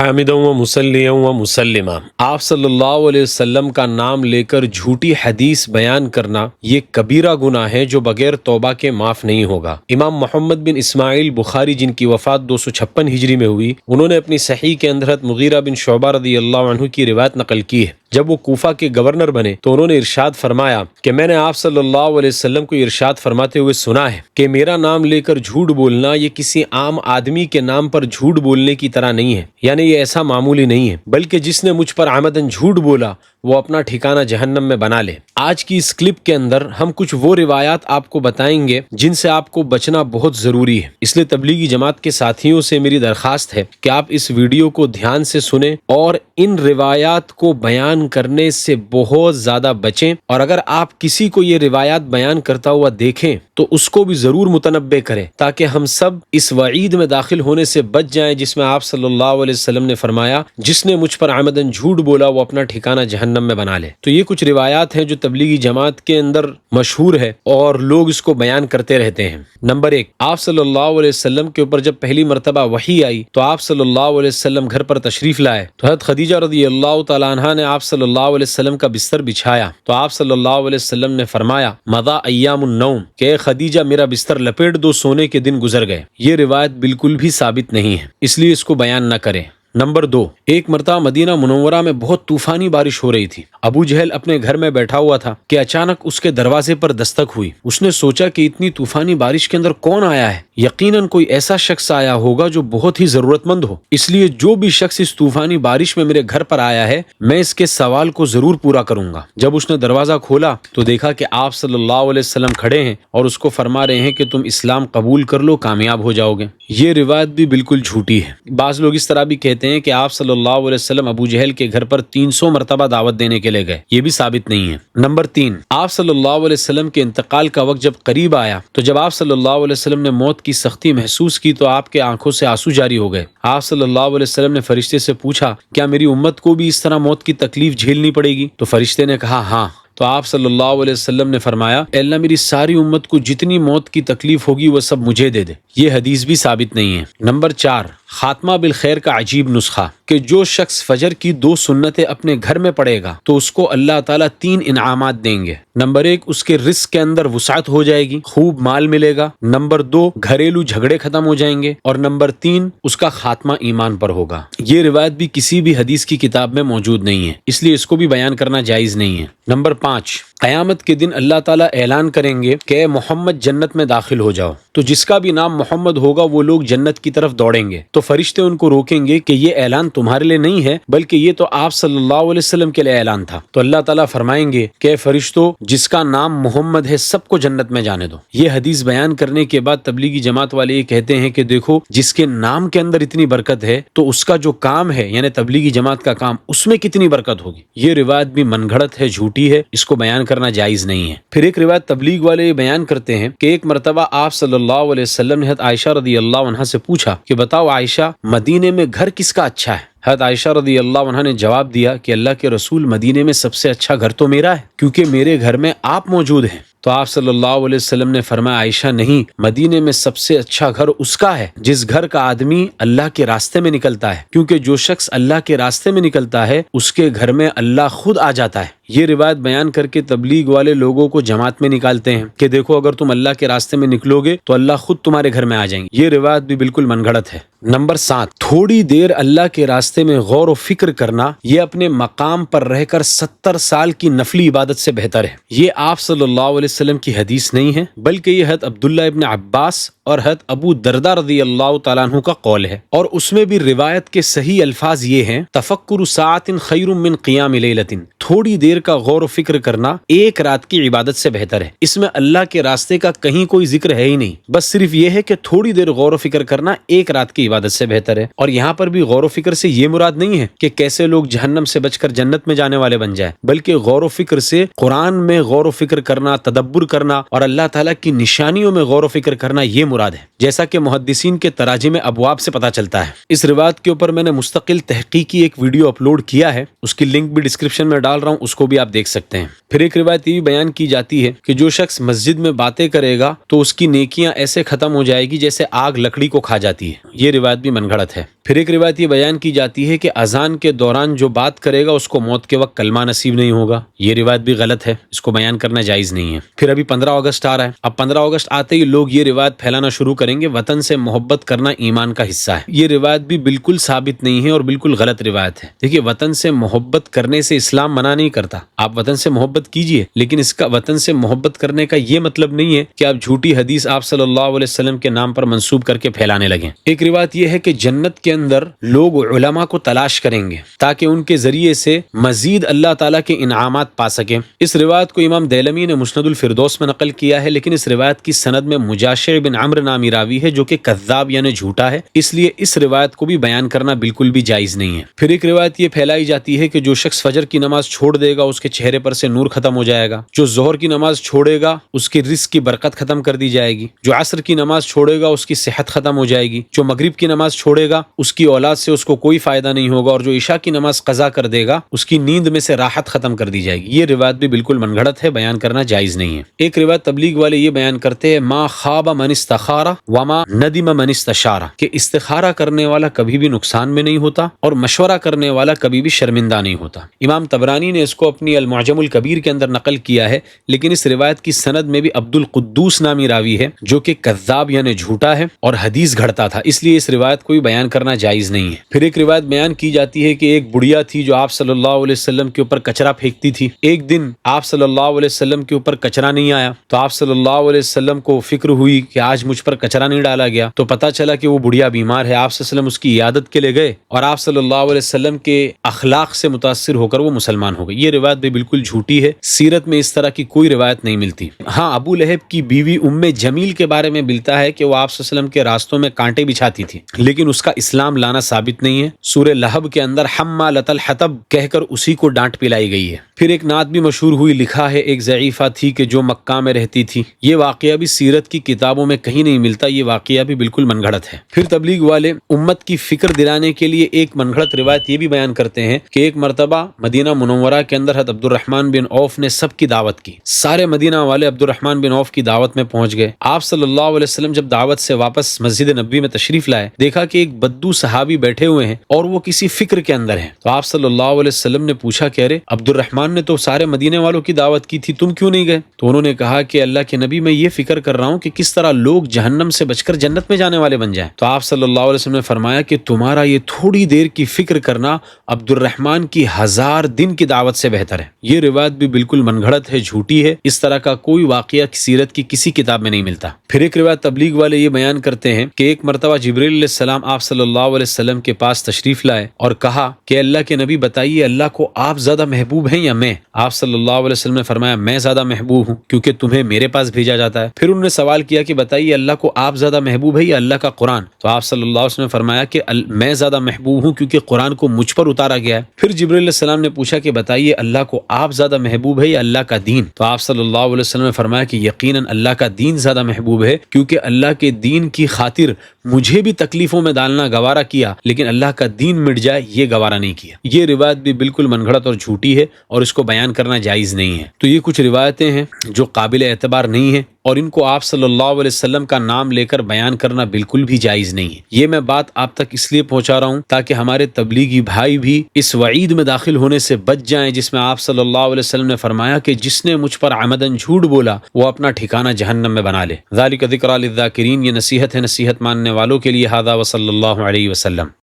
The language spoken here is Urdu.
حامدا و مسلیا و مسلمہ، آپ صلی اللہ علیہ وسلم کا نام لے کر جھوٹی حدیث بیان کرنا یہ کبیرہ گناہ ہے جو بغیر توبہ کے معاف نہیں ہوگا۔ امام محمد بن اسماعیل بخاری، جن کی وفات 256 ہجری میں ہوئی، انہوں نے اپنی صحیح کے اندر حضرت مغیرہ بن شعبہ رضی اللہ عنہ کی روایت نقل کی ہے۔ جب وہ کوفہ کے گورنر بنے تو انہوں نے ارشاد فرمایا کہ میں نے آپ صلی اللہ علیہ وسلم کو ارشاد فرماتے ہوئے سنا ہے کہ میرا نام لے کر جھوٹ بولنا یہ کسی عام آدمی کے نام پر جھوٹ بولنے کی طرح نہیں ہے، یعنی یہ ایسا معمولی نہیں ہے، بلکہ جس نے مجھ پر عمدن جھوٹ بولا وہ اپنا ٹھکانہ جہنم میں بنا لے۔ آج کی اس کلپ کے اندر ہم کچھ وہ روایات آپ کو بتائیں گے جن سے آپ کو بچنا بہت ضروری ہے، اس لیے تبلیغی جماعت کے ساتھیوں سے میری درخواست ہے کہ آپ اس ویڈیو کو دھیان سے سنیں اور ان روایات کو بیان کرنے سے بہت زیادہ بچیں، اور اگر آپ کسی کو یہ روایات بیان کرتا ہوا دیکھیں تو اس کو بھی ضرور متنبہ کریں تاکہ ہم سب اس وعید میں داخل ہونے سے بچ جائیں جس میں آپ صلی اللہ علیہ وسلم نے فرمایا جس نے مجھ پر عمدن جھوٹ بولا وہ اپنا ٹھکانہ جہنم میں بنا لے۔ تو یہ کچھ روایات ہیں جو تبلیغی جماعت کے اندر مشہور ہے اور لوگ اس کو بیان کرتے رہتے ہیں۔ نمبر 1، آپ صلی اللہ علیہ وسلم کے اوپر جب پہلی مرتبہ وحی آئی تو آپ صلی اللہ علیہ وسلم گھر پر تشریف لائے تو حضرت خدیجہ رضی اللہ تعالی عنہا نے آپ صلی اللہ علیہ وسلم کا بستر بچھایا تو آپ صلی اللہ علیہ وسلم نے فرمایا مضى ایام النوم، کہ اے خدیجہ میرا بستر لپیٹ دو، سونے کے دن گزر گئے۔ یہ روایت بالکل بھی ثابت نہیں ہے، اس لیے اس کو بیان نہ کریں۔ نمبر 2، ایک مرتبہ مدینہ منورہ میں بہت طوفانی بارش ہو رہی تھی۔ ابو جہل اپنے گھر میں بیٹھا ہوا تھا کہ اچانک اس کے دروازے پر دستک ہوئی۔ اس نے سوچا کہ اتنی طوفانی بارش کے اندر کون آیا ہے؟ یقیناً کوئی ایسا شخص آیا ہوگا جو بہت ہی ضرورت مند ہو، اس لیے جو بھی شخص اس طوفانی بارش میں میرے گھر پر آیا ہے میں اس کے سوال کو ضرور پورا کروں گا۔ جب اس نے دروازہ کھولا تو دیکھا کہ آپ صلی اللہ علیہ وسلم کھڑے ہیں اور اس کو فرما رہے ہیں کہ تم اسلام قبول کر لو، کامیاب ہو جاؤ گے۔ یہ روایت بھی بالکل جھوٹی ہے۔ بعض لوگ اس طرح بھی کہتے ہیں کہ آپ صلی اللہ علیہ وسلم ابو جہل کے گھر پر 300 مرتبہ دعوت دینے کے لیے گئے، یہ بھی ثابت نہیں ہے۔ نمبر 3، آپ صلی اللہ علیہ وسلم کے انتقال کا وقت جب قریب آیا تو جب آپ صلی اللہ علیہ وسلم نے موت کی سختی محسوس کی تو آپ کے آنکھوں سے آنسو جاری ہو گئے۔ آپ صلی اللہ علیہ وسلم نے فرشتے سے پوچھا کیا میری امت کو بھی اس طرح موت کی تکلیف جھیلنی پڑے گی؟ تو فرشتے نے کہا ہاں۔ تو آپ صلی اللہ علیہ وسلم نے فرمایا اے اللہ میری ساری امت کو جتنی موت کی تکلیف ہوگی وہ سب مجھے دے دے۔ یہ حدیث بھی ثابت نہیں ہے۔ نمبر 4، خاتمہ بالخیر کا عجیب نسخہ، کہ جو شخص فجر کی 2 سنتیں اپنے گھر میں پڑھے گا تو اس کو اللہ تعالیٰ 3 انعامات دیں گے۔ نمبر 1، اس کے رزق کے اندر وسعت ہو جائے گی، خوب مال ملے گا۔ نمبر 2، گھریلو جھگڑے ختم ہو جائیں گے، اور نمبر 3، اس کا خاتمہ ایمان پر ہوگا۔ یہ روایت بھی کسی بھی حدیث کی کتاب میں موجود نہیں ہے، اس لیے اس کو بھی بیان کرنا جائز نہیں ہے۔ نمبر 5، قیامت کے دن اللہ تعالیٰ اعلان کریں گے کہ اے محمد جنت میں داخل ہو جاؤ، تو جس کا بھی نام محمد ہوگا وہ لوگ جنت کی طرف دوڑیں گے، تو فرشتے ان کو روکیں گے کہ یہ اعلان تمہارے لیے نہیں ہے بلکہ یہ تو آپ صلی اللہ علیہ وسلم کے لیے اعلان تھا۔ تو اللہ تعالیٰ فرمائیں گے کہ اے فرشتوں جس کا نام محمد ہے سب کو جنت میں جانے دو۔ یہ حدیث بیان کرنے کے بعد تبلیغی جماعت والے یہ کہتے ہیں کہ دیکھو جس کے نام کے اندر اتنی برکت ہے تو اس کا جو کام ہے یعنی تبلیغی جماعت کا کام اس میں کتنی برکت ہوگی۔ یہ روایت بھی من گھڑت ہے، جھوٹی ہے، اس کو بیان کرنا جائز نہیں ہے۔ پھر ایک روایت تبلیغ والے یہ بیان کرتے ہیں کہ ایک مرتبہ آپ صلی اللہ علیہ وسلم نے حضرت عائشہ رضی اللہ عنہا سے پوچھا کہ بتاؤ عائشہ مدینے میں گھر کس کا اچھا ہے؟ حضرت عائشہ رضی اللہ عنہا نے جواب دیا کہ اللہ کے رسول مدینے میں سب سے اچھا گھر تو میرا ہے کیونکہ میرے گھر میں آپ موجود ہیں۔ تو آپ صلی اللہ علیہ وسلم نے فرمایا عائشہ نہیں، مدینے میں سب سے اچھا گھر اس کا ہے جس گھر کا آدمی اللہ کے راستے میں نکلتا ہے، کیونکہ جو شخص اللہ کے راستے میں نکلتا ہے اس کے گھر میں اللہ خود آ جاتا ہے۔ یہ روایت بیان کر کے تبلیغ والے لوگوں کو جماعت میں نکالتے ہیں کہ دیکھو اگر تم اللہ کے راستے میں نکلو گے تو اللہ خود تمہارے گھر میں آ جائیں گے۔ یہ روایت بھی بالکل من گھڑت ہے۔ نمبر 7، تھوڑی دیر اللہ کے راستے میں غور و فکر کرنا یہ اپنے مقام پر رہ کر 70 سال کی نفلی عبادت سے بہتر ہے۔ یہ آپ صلی اللہ علیہ وسلم کی حدیث نہیں ہے بلکہ یہ حضرت عبداللہ ابن عباس اور حضرت ابو دردہ رضی اللہ تعالیٰ عنہ کا قول ہے، اور اس میں بھی روایت کے صحیح الفاظ یہ ہیں تفکر ساعت خیر من قیام لیلۃ، تھوڑی دیر کا غور و فکر کرنا ایک رات کی عبادت سے بہتر ہے۔ اس میں اللہ کے راستے کا کہیں کوئی ذکر ہے ہی نہیں، بس صرف یہ ہے کہ تھوڑی دیر غور و فکر کرنا ایک رات کی عبادت سے بہتر ہے۔ اور یہاں پر بھی غور و فکر سے یہ مراد نہیں ہے کہ کیسے لوگ جہنم سے بچ کر جنت میں جانے والے بن جائیں، بلکہ غور و فکر سے قرآن میں غور و فکر کرنا، تدبر کرنا اور اللہ تعالیٰ کی نشانیوں میں غور و فکر کرنا یہ مراد ہے، جیسا کہ محدثین کے تراجم ابواب سے پتہ چلتا ہے۔ اس روایت کے اوپر میں نے مستقل تحقیقی ایک ویڈیو اپلوڈ کیا ہے، اس کی لنک بھی ڈسکرپشن میں ڈال رہا ہوں، اس کو کو بھی آپ دیکھ سکتے ہیں۔ پھر ایک روایت یہ بھی بیان کی جاتی ہے کہ جو شخص مسجد میں باتیں کرے گا تو اس کی نیکیاں ایسے ختم ہو جائے گی جیسے آگ لکڑی کو کھا جاتی ہے۔ یہ روایت بھی من گھڑت ہے۔ پھر ایک روایت یہ بیان کی جاتی ہے کہ اذان کے دوران جو بات کرے گا اس کو موت کے وقت کلمہ نصیب نہیں ہوگا۔ یہ روایت بھی غلط ہے، اس کو بیان کرنا جائز نہیں ہے۔ پھر ابھی 15 اگست آ رہا ہے، اب 15 اگست آتے ہی لوگ یہ روایت پھیلانا شروع کریں گے وطن سے محبت کرنا ایمان کا حصہ ہے۔ یہ روایت بھی بالکل ثابت نہیں ہے اور بالکل غلط روایت ہے۔ دیکھیے، وطن سے محبت کرنے سے اسلام منع نہیں کرتا، آپ وطن سے محبت کیجئے، لیکن اس کا وطن سے محبت کرنے کا یہ مطلب نہیں ہے کہ آپ جھوٹی حدیث آپ صلی اللہ علیہ وسلم کے نام پر منسوب کر کے پھیلانے لگیں۔ ایک روایت یہ ہے کہ جنت کے اندر لوگ علماء کو تلاش کریں گے تاکہ ان کے ذریعے سے مزید اللہ تعالیٰ کے انعامات پا سکیں۔ اس روایت کو امام دیلمی نے مسند الفردوس میں نقل کیا ہے، لیکن اس روایت کی سند میں مجاشع بن عمرو نامی راوی ہے جو کہ کذاب یعنی جھوٹا ہے، اس لیے اس روایت کو بھی بیان کرنا بالکل بھی جائز نہیں ہے۔ پھر ایک روایت یہ پھیلائی جاتی ہے کہ جو شخص فجر کی نماز چھوڑ دے گا اس کے چہرے پر سے نور ختم ہو جائے گا، جو ظہر کی نماز چھوڑے گا اس کے رزق کی برکت ختم کر دی جائے گی، جو عصر کی نماز چھوڑے گا اس کی صحت ختم ہو جائے گی، جو مغرب کی نماز چھوڑے گا اس کی اولاد سے اس کو کوئی فائدہ نہیں ہوگا، اور جو عشاء کی نماز قضا کر دے گا اس کی نیند میں سے راحت ختم کر دی جائے گی۔ یہ روایت بھی بالکل من گھڑت ہے، بیان کرنا جائز نہیں ہے۔ ایک روایت تبلیغ والے یہ بیان کرتے ہیں ما خاب من استخار وما ندم من استشار، کہ استخارہ کرنے والا کبھی بھی نقصان میں نہیں ہوتا اور مشورہ کرنے والا کبھی بھی شرمندہ نہیں ہوتا۔ امام طبرانی نے اس کو اپنی المعجم الکبیر کے اندر نقل کیا ہے، لیکن اس روایت کی سند میں بھی عبد القدوس نامی راوی ہے جو کہ کذاب یعنی جھوٹا ہے اور حدیث گھڑتا تھا، اس لیے اس روایت کو بھی بیان کرنا جائز نہیں ہے۔ پھر ایک روایت بیان کی جاتی ہے کہ ایک بڑھیا تھی جو آپ صلی اللہ علیہ وسلم کے اوپر کچرا پھینکتی تھی۔ ایک دن آپ صلی اللہ علیہ وسلم کے اوپر کچرا نہیں آیا تو آپ صلی اللہ علیہ وسلم کو فکر ہوئی کہ آج مجھ پر کچرا نہیں ڈالا گیا، تو پتہ چلا کہ وہ بڑھیا بیمار ہے۔ آپ صلی اللہ علیہ وسلم اس کی عیادت کے لیے گئے اور آپ صلی اللہ علیہ وسلم کے اخلاق سے متاثر ہو کر وہ مسلمان ہو گئے۔ یہ روایت بھی بالکل جھوٹی ہے، سیرت میں اس طرح کی کوئی روایت نہیں ملتی۔ ہاں، ابو لہب کی بیوی ام جمیل کے بارے میں ملتا ہے کہ وہ آپ صلی اللہ علیہ وسلم کے راستوں میں کانٹے بچھاتی تھی، لیکن اس کا اسلام لانا ثابت نہیں ہے۔ سورہ لہب کے اندر حمالۃ الحطب کہہ کر اسی کو ڈانٹ پلائی گئی ہے۔ پھر ایک نعت بھی مشہور ہوئی، لکھا ہے ایک ضعیفہ تھی کہ جو مکہ میں رہتی تھی۔ یہ واقعہ بھی سیرت کی کتابوں میں کہیں نہیں ملتا، یہ واقعہ بھی بالکل من گھڑت ہے۔ پھر تبلیغ والے امت کی فکر دلانے کے لیے ایک من گھڑت روایت یہ بھی بیان کرتے ہیں کہ ایک مرتبہ مدینہ منورہ کے اندر حضرت عبد الرحمن بن عوف نے سب کی دعوت کی، سارے مدینہ والے عبد الرحمن بن عوف کی دعوت میں پہنچ گئے۔ آپ صلی اللہ علیہ وسلم جب دعوت سے واپس مسجد نبوی میں تشریف لائے، دیکھا کہ ایک بدو صحابی بیٹھے ہوئے ہیں اور وہ کسی فکر کے اندر ہیں، تو آپ صلی اللہ علیہ وسلم نے پوچھا کہ ارے عبد الرحمن نے تو سارے مدینے والوں کی دعوت کی تھی، تم کیوں نہیں گئے؟ تو انہوں نے کہا کہ اللہ کے نبی، میں یہ فکر کر رہا ہوں کہ کس طرح لوگ جہنم سے بچ کر جنت میں جانے والے بن جائیں۔ تو آپ صلی اللہ علیہ وسلم نے فرمایا کہ تمہارا یہ تھوڑی دیر کی فکر کرنا عبد الرحمن کی 1000 دن کی دعوت سے بہتر ہے۔ یہ روایت بھی بالکل من گھڑت ہے، جھوٹی ہے، اس طرح کا کوئی واقعہ سیرت کی کسی کتاب میں نہیں ملتا۔ پھر ایک روایت تبلیغ والے یہ بیان کرتے ہیں کہ ایک مرتبہ جبریل علیہ السلام آپ صلی اللہ علیہ وسلم کے پاس تشریف لائے اور کہا کہ اللہ کے نبی بتائیے اللہ کو آپ زیادہ محبوب ہیں یا میں؟ آپ صلی اللہ علیہ وسلم نے فرمایا میں زیادہ محبوب ہوں کیونکہ تمہیں میرے پاس بھیجا جاتا ہے۔ پھر انہوں نے سوال کیا کہ بتائیے اللہ کو آپ زیادہ محبوب ہے یا اللہ کا قرآن؟ تو آپ صلی اللہ علیہ وسلم نے فرمایا کہ میں زیادہ محبوب ہوں کیونکہ قرآن کو مجھ پر اتارا گیا ہے۔ پھر جبریل علیہ السلام نے پوچھا کہ بتائیے اللہ کو آپ زیادہ محبوب ہے یا اللہ کا دین؟ تو آپ صلی اللہ علیہ وسلم نے فرمایا کہ یقیناً اللہ کا دین زیادہ محبوب ہے کیونکہ اللہ کے دین کی خاطر مجھے بھی تکلیفوں میں ڈالنا گوارا کیا، لیکن اللہ کا دین مٹ جائے یہ گوارا نہیں کیا۔ یہ روایت بھی بالکل من گھڑت اور جھوٹی ہے اور اس کو بیان کرنا جائز نہیں ہے۔ تو یہ کچھ روایتیں ہیں جو قابل اعتبار نہیں ہیں اور ان کو آپ صلی اللہ علیہ وسلم کا نام لے کر بیان کرنا بالکل بھی جائز نہیں ہے۔ یہ میں بات آپ تک اس لیے پہنچا رہا ہوں تاکہ ہمارے تبلیغی بھائی بھی اس وعید میں داخل ہونے سے بچ جائیں جس میں آپ صلی اللہ علیہ وسلم نے فرمایا کہ جس نے مجھ پر عمدن جھوٹ بولا وہ اپنا ٹھکانہ جہنم میں بنا لے۔ ذالک ذکریٰ للذاکرین، یہ نصیحت ہے نصیحت ماننے والوں کے لیے۔ ھذا وصلی اللہ علیہ وسلم۔